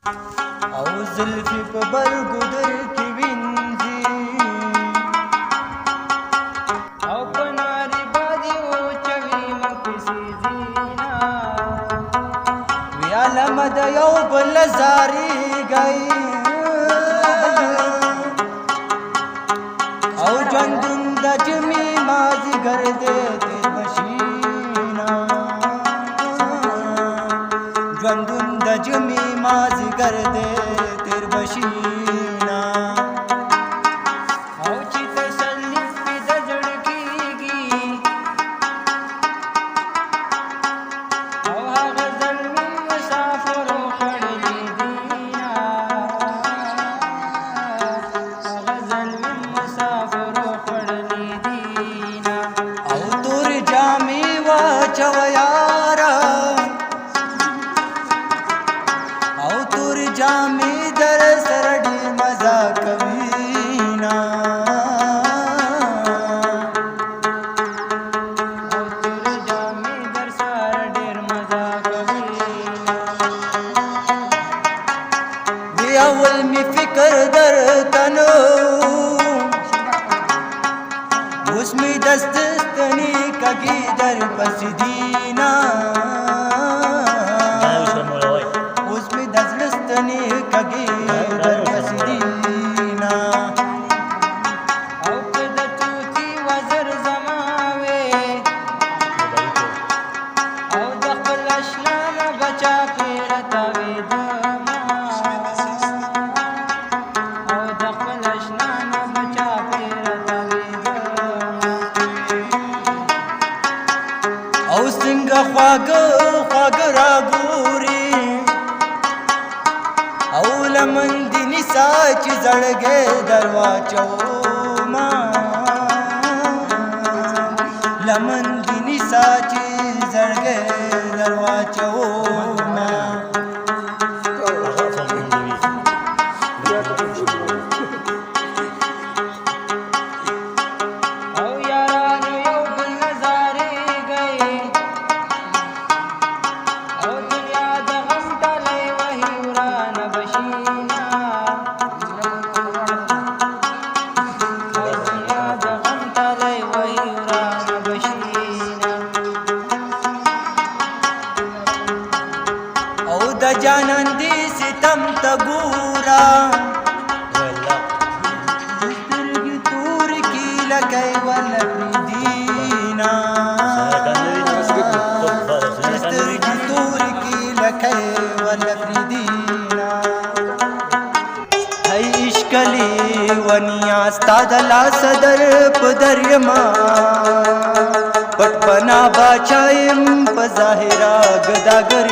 او زلفی په برګو در کې وینځي او په ناري باندې وچوي مپسې زینا ویاله مد یو بل زاري گئی او ژوندون د جمي مازدیګر دې تېر بشینا ژوندون د جمي مازدیګر دې تېر بشینا او چې تسلي پې د زړه کېږي او هغه زلمي مسافرو خړلي دينا هغه زلمي مسافرو خړلي دينا او تور جامې واچوه یاره او تور جامې در سره ډېر مزه کوي نا او تور جامې در سره ډېر مزه کوي وی اول می فکر درته نو اوس می دست دستنې کږي در پسې دي نا کږي در پسې دي نا او که د توتي وزر زما وې او د خپل اشنا نه بچا پېړه تاوېدمه او د خپل اشنا نه بچا پېړه تاوېدمه او څنګه خواږه خواږه راګوري او لمن دی نسا چې زړګې درواچوما لمن دی نسا چې زړګې درواچوما او یارانو یو بل نظارې گئے او دنیا د غم ډلې وهي ورانه بشینا او دنیا د غم ډلې وهي ورانه بشینا او د جانان دې ستم ته ګورا سترګې تور کې لکۍ ولفریدینا سترګې تور کې لکۍ ولفریدینا هی اشکلی ونیا ستا د لاس در په درېما پټ پنا باچایم په ظاهره ګداګر